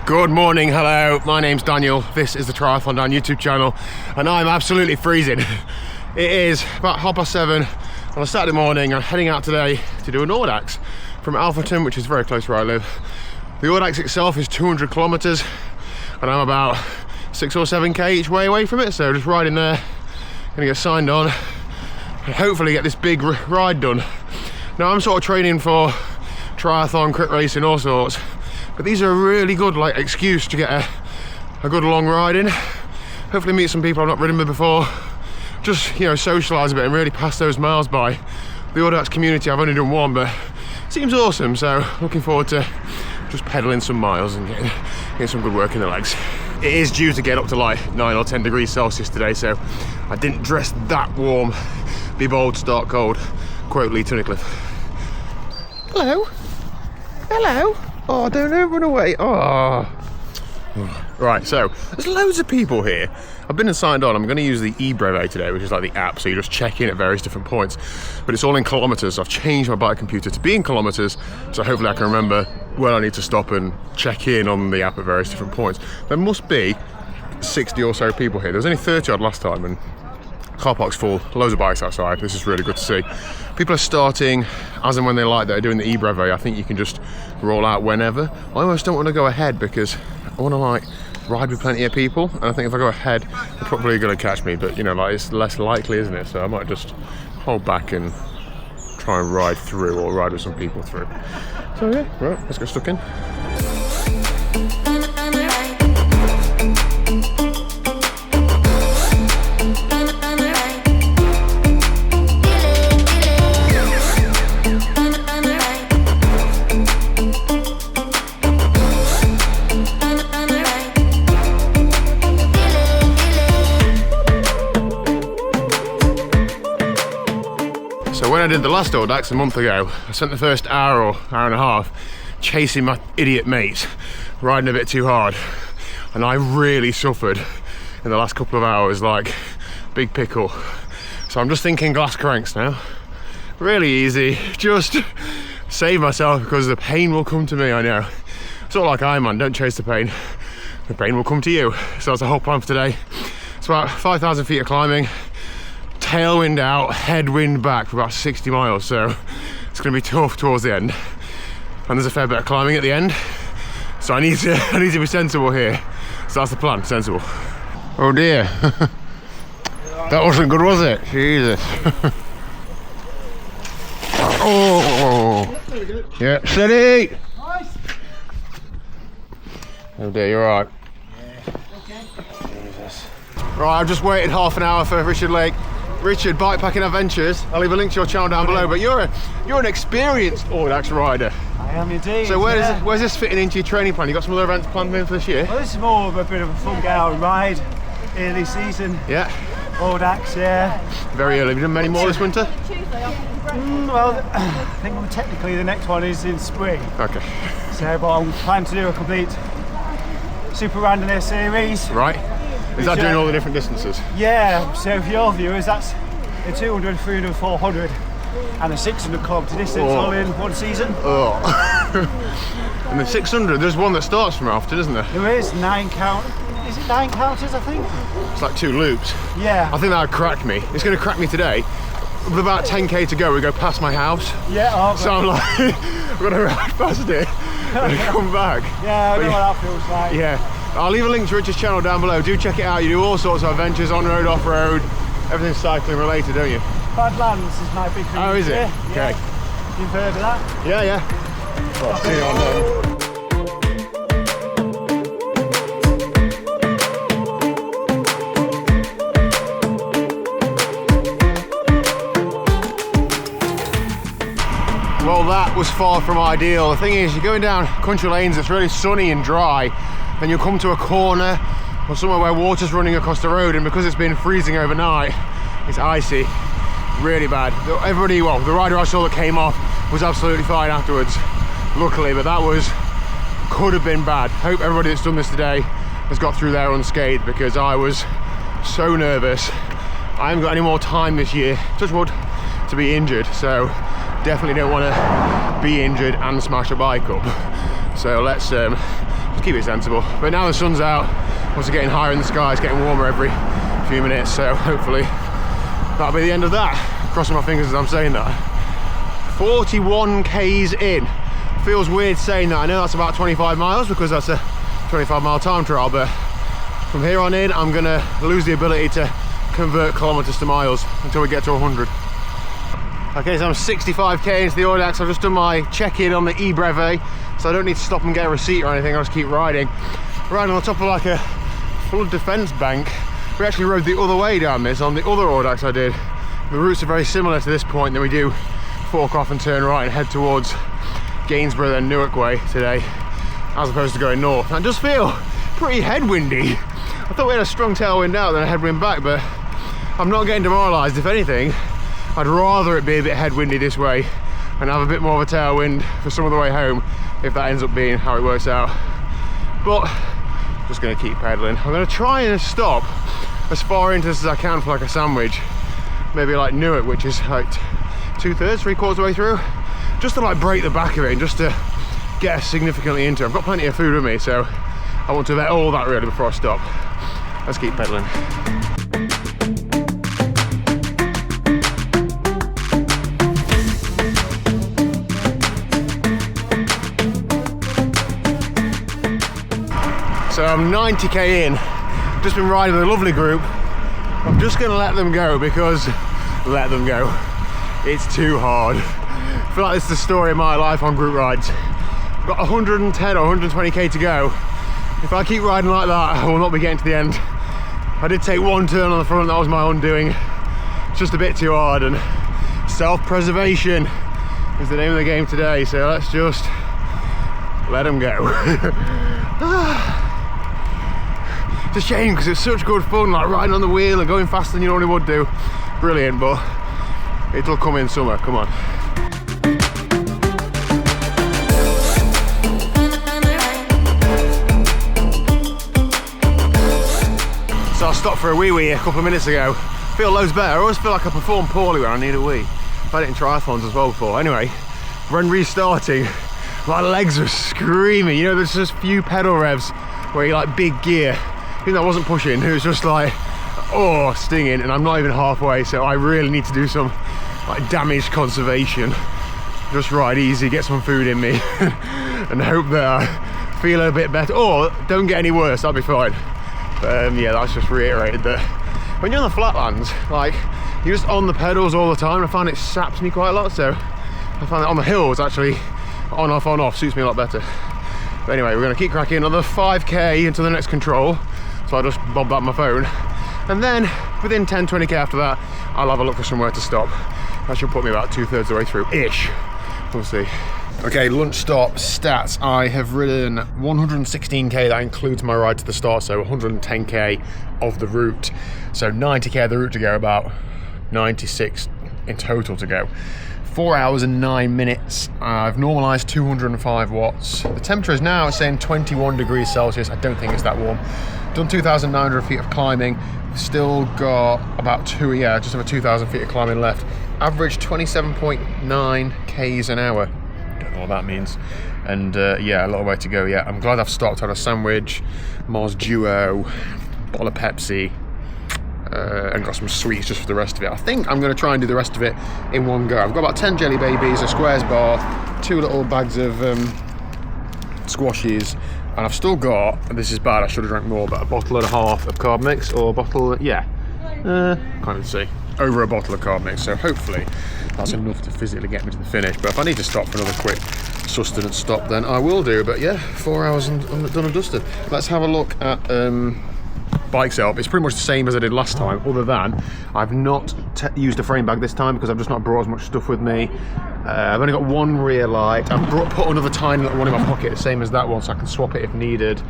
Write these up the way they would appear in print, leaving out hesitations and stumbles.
Good morning, hello, my name's Daniel, this is the TriathlonDan YouTube channel, and I'm absolutely freezing. It is about 7:30 on a Saturday morning. I'm heading out today to do an Audax from Alfreton, which is very close where I live. The Audax itself is 200 kilometers, and I'm about 6 or 7k each way away from it, so just riding there, gonna get signed on, and hopefully get this big ride done. Now I'm sort of training for triathlon, crit racing, all sorts, but these are a really good excuse to get a good long ride in. Hopefully meet some people I've not ridden with before. Just, socialise a bit and really pass those miles by. The Audax community, I've only done one, but it seems awesome. So looking forward to just pedaling some miles and getting some good work in the legs. It is due to get up to 9 or 10 degrees Celsius today, so I didn't dress that warm. Be bold, start cold. Quote Lee Tunnicliffe. Hello. Hello. Oh, don't run away. Oh. Right, so there's loads of people here. I've been signed on. I'm going to use the eBrevet today, which is like the app, so you just check in at various different points, but it's all in kilometers. I've changed my bike computer to be in kilometers, so hopefully I can remember when I need to stop and check in on the app at various different points. There must be 60 or so people here. There was only 30 odd last time, and car park's full, loads of bikes outside. This is really good to see. People are starting as and when they like. They're doing the e-brevet. I think you can just roll out whenever. I almost don't want to go ahead because I want to ride with plenty of people, and I think if I go ahead they're probably going to catch me, but it's less likely, isn't it? So I might just hold back and try and ride through, or ride with some people through. So yeah, right, let's get stuck in. So when I did the last Audax a month ago, I spent the first hour or hour and a half chasing my idiot mates, riding a bit too hard, and I really suffered in the last couple of hours, big pickle. So I'm just thinking glass cranks now. Really easy, just save myself because the pain will come to me, I know. Sort of like Ironman, don't chase the pain will come to you. So that's the whole plan for today. It's about 5,000 feet of climbing, tailwind out, headwind back for about 60 miles, so it's going to be tough towards the end, and there's a fair bit of climbing at the end, so I need to be sensible here. So that's the plan, sensible. Oh dear. That wasn't good, was it? Jesus. Oh yeah, steady. Oh dear, you're right. Jesus. Right, I've just waited half an hour for Richard Lake. Richard, Bikepacking Adventures. I'll leave a link to your channel down below, but you're an experienced Audax rider. I am indeed. So where's this fitting into your training plan? You got some other events planned for this year? Well, this is more of a bit of a fun get out and ride, early season. Yeah. Audax, yeah. Very early. Have you done many more this winter? Well, I think technically the next one is in spring. Okay. So, but I'm planning to do a complete Super Randomizer series. Right. Is that doing all the different distances? Yeah, so for your viewers, that's the 200, 300, 400 and the 600 kilometre distance all in one season. Oh. And the 600, there's one that starts from Alfreton, isn't there? There is 9 count. Is it 9 counters, I think? It's like 2 loops. Yeah. I think that would crack me. It's going to crack me today. With about 10k to go, we go past my house. Yeah. Oh, so I'm I've got to ride past it and come back. Yeah, I know what that feels like. Yeah. I'll leave a link to Richard's channel down below. Do check it out. You do all sorts of adventures, on-road, off-road, everything's cycling related, don't you? Badlands is my big thing. Oh, is it? Yeah. Okay. You've heard of that? Yeah, yeah. Well, see you on there. Well, that was far from ideal. The thing is, you're going down country lanes, it's really sunny and dry, then you'll come to a corner or somewhere where water's running across the road, and because it's been freezing overnight, it's icy, really bad. Everybody, well, the rider I saw that came off was absolutely fine afterwards, luckily, but that could have been bad. Hope everybody that's done this today has got through there unscathed, because I was so nervous. I haven't got any more time this year, touch wood, to be injured, so definitely don't want to be injured and smash a bike up. So let's just keep it sensible. But now the sun's out, obviously getting higher in the sky, it's getting warmer every few minutes, so hopefully that'll be the end of that. Crossing my fingers as I'm saying that. 41 Ks in. Feels weird saying that. I know that's about 25 miles because that's a 25-mile time trial, but from here on in, I'm gonna lose the ability to convert kilometers to miles until we get to 100. Okay, so I'm 65k into the Audax. I've just done my check-in on the e-brevet, so I don't need to stop and get a receipt or anything. I'll just keep riding. Riding on top of like a flood defense bank. We actually rode the other way down this on the other Audax I did. The routes are very similar to this point, then we do fork off and turn right and head towards Gainsborough and Newark way today, as opposed to going north. And it does feel pretty headwindy. I thought we had a strong tailwind out than a headwind back, but I'm not getting demoralised. If anything, I'd rather it be a bit headwindy this way and have a bit more of a tailwind for some of the way home, if that ends up being how it works out. But just going to keep pedaling. I'm going to try and stop as far into this as I can for like a sandwich, maybe like Newark, which is like 2/3, 3/4 of the way through, just to like break the back of it and just to get us significantly into it. I've got plenty of food with me, so I want to vet all that really before I stop. Let's keep pedaling. So I'm 90k in, just been riding with a lovely group. I'm just gonna let them go because let them go. It's too hard. I feel like it's the story of my life on group rides. I've got 110 or 120k to go. If I keep riding like that, I will not be getting to the end. I did take one turn on the front, that was my undoing. It's just a bit too hard, and self-preservation is the name of the game today, so let's just let them go. It's a shame because it's such good fun, like riding on the wheel and going faster than you normally would do. Brilliant, but it'll come in summer, come on. So I stopped for a wee a couple of minutes ago. Feel loads better. I always feel like I perform poorly when I need a wee. I've had it in triathlons as well before. Anyway, when restarting, my legs were screaming. You know, there's just few pedal revs where you like big gear. Even though I wasn't pushing, it was just like, oh, stinging, and I'm not even halfway, so I really need to do some like damage conservation. Just ride easy, get some food in me, and hope that I feel a bit better, or don't get any worse, that'll be fine. But yeah, that's just reiterated that when you're on the flatlands, like, you're just on the pedals all the time, and I find it saps me quite a lot, so I find that on the hills, actually, on off, suits me a lot better. But anyway, we're gonna keep cracking another 5k into the next control. So I just bobbed that on my phone, and then within 10-20k after that, I'll have a look for somewhere to stop. That should put me about 2/3 of the way through ish. We'll see. Okay, lunch stop stats. I have ridden 116k. That includes my ride to the start, so 110k of the route. So 90k of the route to go, about 96 in total to go. 4 hours and 9 minutes. I've normalized 205 watts. The temperature is now saying 21 degrees Celsius. I don't think it's that warm. Done 2,900 feet of climbing. Still got about just over 2,000 feet of climbing left. Average 27.9 Ks an hour. Don't know what that means. And yeah, a lot of way to go yet. I'm glad I've stopped, had a sandwich, Mars Duo, bottle of Pepsi, and got some sweets just for the rest of it. I think I'm going to try and do the rest of it in one go. I've got about 10 jelly babies, a squares bar, 2 little bags of squashes, and I've still got, and this is bad, I should have drank more, but a bottle and a half of carb mix, or a bottle, yeah, can't even see, over a bottle of carb mix, so hopefully that's enough to physically get me to the finish. But if I need to stop for another quick sustenance stop, then I will do. But yeah, 4 hours and I'm done and dusted. Let's have a look at bike setup. It's pretty much the same as I did last time, other than I've not used a frame bag this time because I've just not brought as much stuff with me. I've only got one rear light. I've put another tiny little one in my pocket, the same as that one, so I can swap it if needed.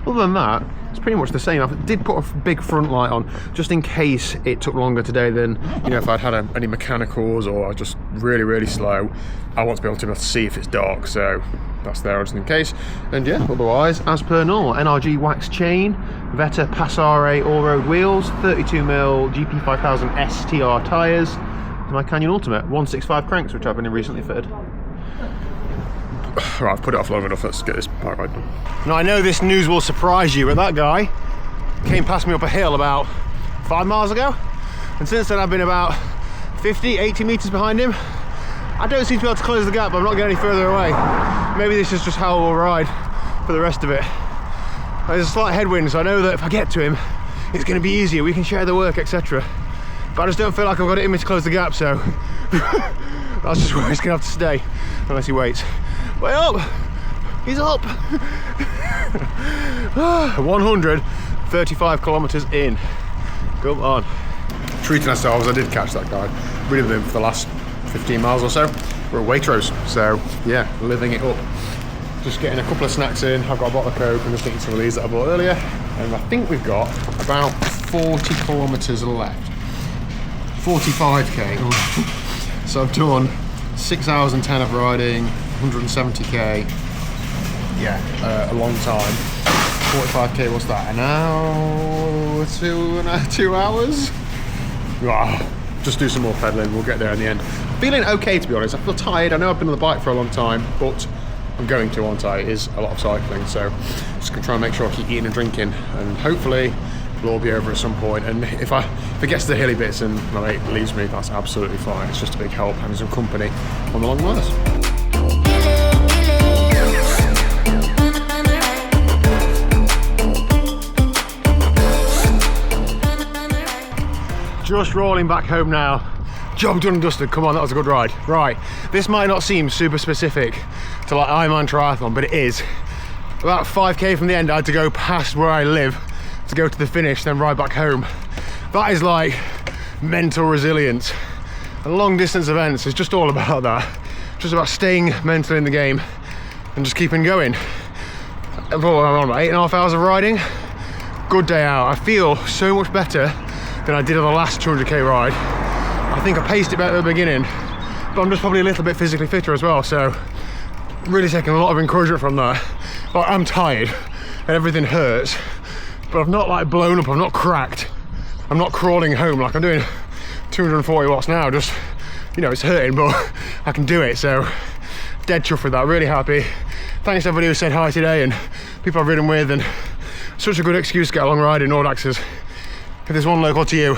Other than that, it's pretty much the same. I did put a big front light on just in case it took longer today than, you know, if I'd had any mechanicals or I was just really, really slow. I want to be able to see if it's dark, so that's there just in case. And yeah, otherwise, as per normal, NRG wax chain, Veta Passare all-road wheels, 32mm GP5000 STR tyres, my Canyon Ultimate 165 cranks, which I've been recently fitted. Right, I've put it off long enough, let's get this bike ride done. Now I know this news will surprise you, but that guy came past me up a hill about 5 miles ago, and since then I've been about 50, 80 meters behind him. I don't seem to be able to close the gap, but I'm not getting any further away. Maybe this is just how we'll ride for the rest of it. There's a slight headwind, so I know that if I get to him, it's going to be easier, we can share the work, etc. But I just don't feel like I've got it in me to close the gap, so that's just where he's going to have to stay, unless he waits. Way up! He's up! 135 kilometers in. Come on. Treating ourselves, I did catch that guy. Ridden with him for the last 15 miles or so. We're at Waitrose, so yeah, living it up. Just getting a couple of snacks in. I've got a bottle of Coke and just eating some of these that I bought earlier. And I think we've got about 40 kilometers left. 45k. So I've done 6 hours and 10 of riding, 170k. Yeah, a long time. 45k, what's that? An hour, 2 hours? Wow. Just do some more pedaling, we'll get there in the end. Feeling okay, to be honest. I feel tired. I know I've been on the bike for a long time, but I'm going to, aren't I? It is a lot of cycling, so just gonna try and make sure I keep eating and drinking, and hopefully it'll all be over at some point. And if it gets to the hilly bits and my mate leaves me, that's absolutely fine. It's just a big help having some company on the long miles. Just rolling back home now. Job done and dusted. Come on, that was a good ride. Right, this might not seem super specific to like Ironman triathlon, but it is. About 5k from the end, I had to go past where I live to go to the finish, then ride back home. That is like mental resilience. And long distance events is just all about that. Just about staying mentally in the game and just keeping going. I'm on about 8.5 hours of riding. Good day out. I feel so much better than I did on the last 200k ride. I think I paced it better at the beginning, but I'm just probably a little bit physically fitter as well, so really taking a lot of encouragement from that. Like, I'm tired and everything hurts, but I've not like blown up, I've not cracked. I'm not crawling home like I'm doing 240 watts now, just, you know, it's hurting, but I can do it, so dead chuffed with that, really happy. Thanks to everybody who said hi today and people I've ridden with, and such a good excuse to get a long ride in Audaxes. If there's one local to you,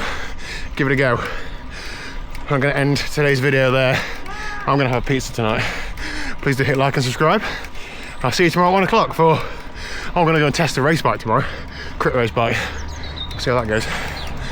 give it a go. I'm going to end today's video there. I'm going to have pizza tonight. Please do hit like and subscribe. I'll see you tomorrow at 1 o'clock for, I'm going to go and test a race bike tomorrow. Crit race bike. See how that goes.